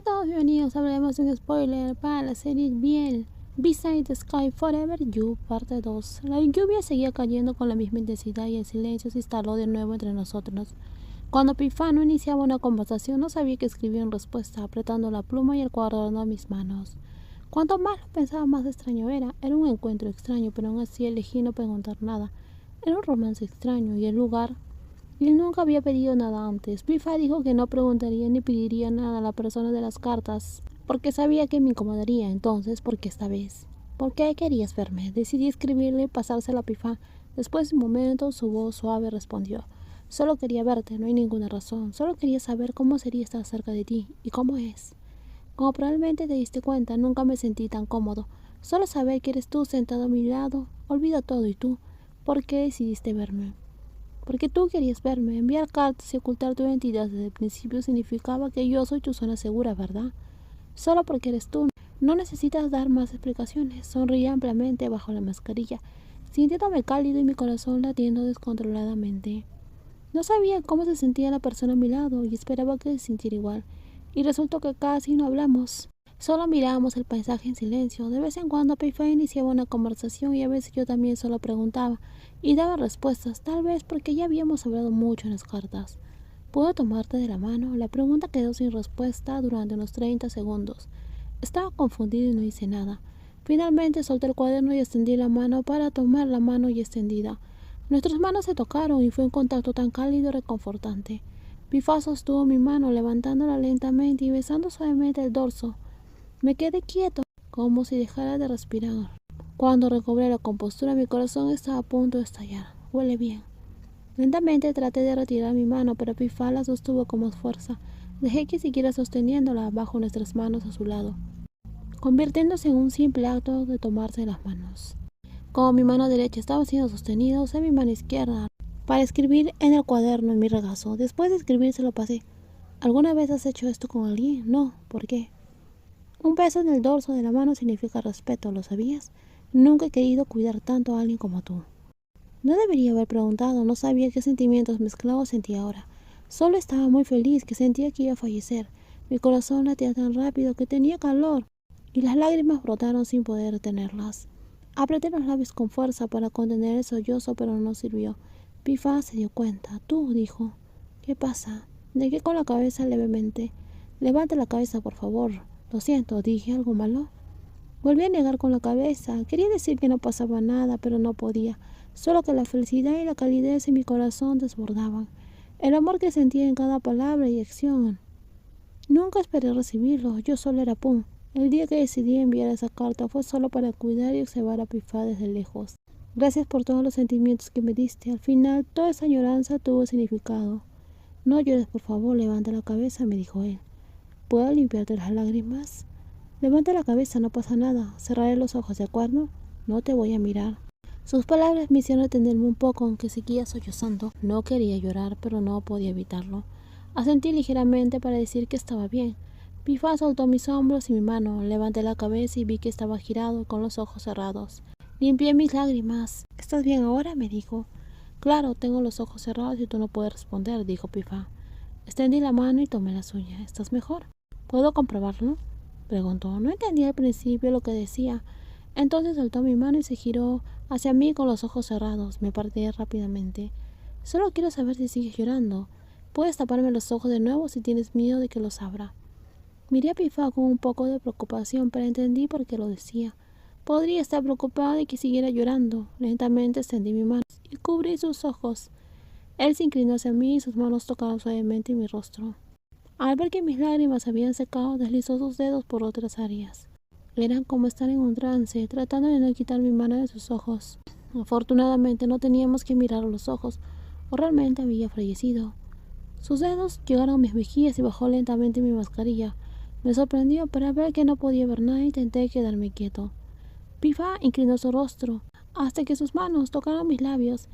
a todos, bienvenidos. Hablaremos de un spoiler para la serie Biel, Beside the Sky Forever You, parte 2. La lluvia seguía cayendo con la misma intensidad y el silencio se instaló de nuevo entre nosotros. Cuando Pifano iniciaba una conversación, no sabía qué escribir en respuesta, apretando la pluma y el cuaderno a mis manos. Cuanto más lo pensaba, más extraño era. Era un encuentro extraño, pero aún así elegí no preguntar nada. Era un romance extraño y el lugar. Y él nunca había pedido nada antes. Pifa dijo que no preguntaría ni pediría nada a la persona de las cartas, porque sabía que me incomodaría. Entonces, ¿por qué esta vez? ¿Por qué querías verme? Decidí escribirle y pasársela a Pifa. Después de un momento, su voz suave respondió: solo quería verte, no hay ninguna razón. Solo quería saber cómo sería estar cerca de ti. ¿Y cómo es? Como probablemente te diste cuenta, nunca me sentí tan cómodo. Solo saber que eres tú sentado a mi lado. Olvida todo. ¿Y tú? ¿Por qué decidiste verme? Porque tú querías verme. Enviar cartas y ocultar tu identidad desde el principio significaba que yo soy tu zona segura, ¿verdad? Solo porque eres tú. No necesitas dar más explicaciones. Sonreí ampliamente bajo la mascarilla, sintiéndome cálido y mi corazón latiendo descontroladamente. No sabía cómo se sentía la persona a mi lado y esperaba que se sintiera igual. Y resultó que casi no hablamos. Solo mirábamos el paisaje en silencio. De vez en cuando Pifá iniciaba una conversación y a veces yo también solo preguntaba y daba respuestas, tal vez porque ya habíamos hablado mucho en las cartas. ¿Puedo tomarte de la mano? La pregunta quedó sin respuesta durante unos 30 segundos. Estaba confundido y no hice nada. Finalmente solté el cuaderno y extendí la mano para tomar la mano ya extendida. Nuestras manos se tocaron y fue un contacto tan cálido y reconfortante. Pifá sostuvo mi mano levantándola lentamente y besando suavemente el dorso. Me quedé quieto, como si dejara de respirar. Cuando recobré la compostura, mi corazón estaba a punto de estallar. Huele bien. Lentamente traté de retirar mi mano, pero Pifá la sostuvo con más fuerza. Dejé que siguiera sosteniéndola bajo nuestras manos a su lado, convirtiéndose en un simple acto de tomarse las manos. Como mi mano derecha estaba siendo sostenida, usé mi mano izquierda para escribir en el cuaderno en mi regazo. Después de escribir se lo pasé. ¿Alguna vez has hecho esto con alguien? No. ¿Por qué? Un beso en el dorso de la mano significa respeto, ¿lo sabías? Nunca he querido cuidar tanto a alguien como tú. No debería haber preguntado, no sabía qué sentimientos mezclados sentía ahora. Solo estaba muy feliz, que sentía que iba a fallecer. Mi corazón latía tan rápido que tenía calor y las lágrimas brotaron sin poder retenerlas. Apreté los labios con fuerza para contener el sollozo, pero no sirvió. Pifá se dio cuenta. Tú, dijo. ¿Qué pasa? Negué con la cabeza levemente. Levanta la cabeza, por favor. Lo siento, dije. ¿Algo malo? Volví a negar con la cabeza. Quería decir que no pasaba nada, pero no podía. Solo que la felicidad y la calidez en mi corazón desbordaban. El amor que sentía en cada palabra y acción. Nunca esperé recibirlo. Yo solo era Pum. El día que decidí enviar esa carta fue solo para cuidar y observar a Pifá desde lejos. Gracias por todos los sentimientos que me diste. Al final, toda esa añoranza tuvo significado. No llores, por favor. Levanta la cabeza, me dijo él. ¿Puedo limpiarte las lágrimas? Levanta la cabeza, no pasa nada. Cerraré los ojos, ¿de acuerdo? No te voy a mirar. Sus palabras me hicieron detenerme un poco, aunque seguía sollozando. No quería llorar, pero no podía evitarlo. Asentí ligeramente para decir que estaba bien. Pifá soltó mis hombros y mi mano. Levanté la cabeza y vi que estaba girado con los ojos cerrados. Limpié mis lágrimas. ¿Estás bien ahora?, me dijo. Claro, tengo los ojos cerrados y tú no puedes responder, dijo Pifá. Extendí la mano y tomé la suya. ¿Estás mejor? ¿Puedo comprobarlo?, preguntó. No entendía al principio lo que decía. Entonces soltó mi mano y se giró hacia mí con los ojos cerrados. Me aparté rápidamente. Solo quiero saber si sigues llorando. Puedes taparme los ojos de nuevo si tienes miedo de que los abra. Miré a Pifá con un poco de preocupación, pero entendí por qué lo decía. Podría estar preocupada de que siguiera llorando. Lentamente extendí mi mano y cubrí sus ojos. Él se inclinó hacia mí y sus manos tocaron suavemente mi rostro. Al ver que mis lágrimas habían secado, deslizó sus dedos por otras áreas. Eran como estar en un trance, tratando de no quitar mi mano de sus ojos. Afortunadamente no teníamos que mirar a los ojos, o realmente había fallecido. Sus dedos llegaron a mis mejillas y bajó lentamente mi mascarilla. Me sorprendió, para ver que no podía ver nada, intenté quedarme quieto. Pifá inclinó su rostro, hasta que sus manos tocaron mis labios.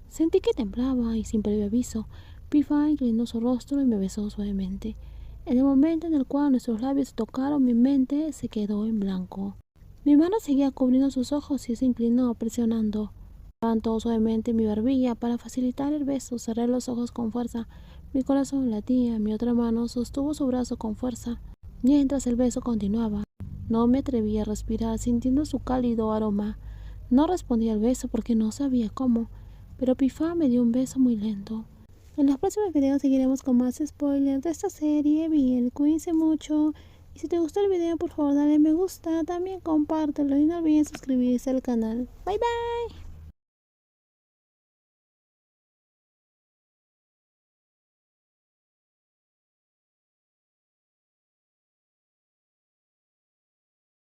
Sentí que temblaba y sin previo aviso, Pifá inclinó su rostro y me besó suavemente. En el momento en el cual nuestros labios tocaron, mi mente se quedó en blanco. Mi mano seguía cubriendo sus ojos y se inclinó, presionando. Levantó suavemente mi barbilla para facilitar el beso. Cerré los ojos con fuerza. Mi corazón latía. Mi otra mano sostuvo su brazo con fuerza. mientras el beso continuaba. No me atreví a respirar sintiendo su cálido aroma. No respondí al beso porque no sabía cómo, pero Pifa me dio un beso muy lento. En los próximos videos seguiremos con más spoilers de esta serie. Bien, cuídense mucho. Y si te gustó el video, por favor dale me gusta. También compártelo y no olviden suscribirse al canal. Bye bye.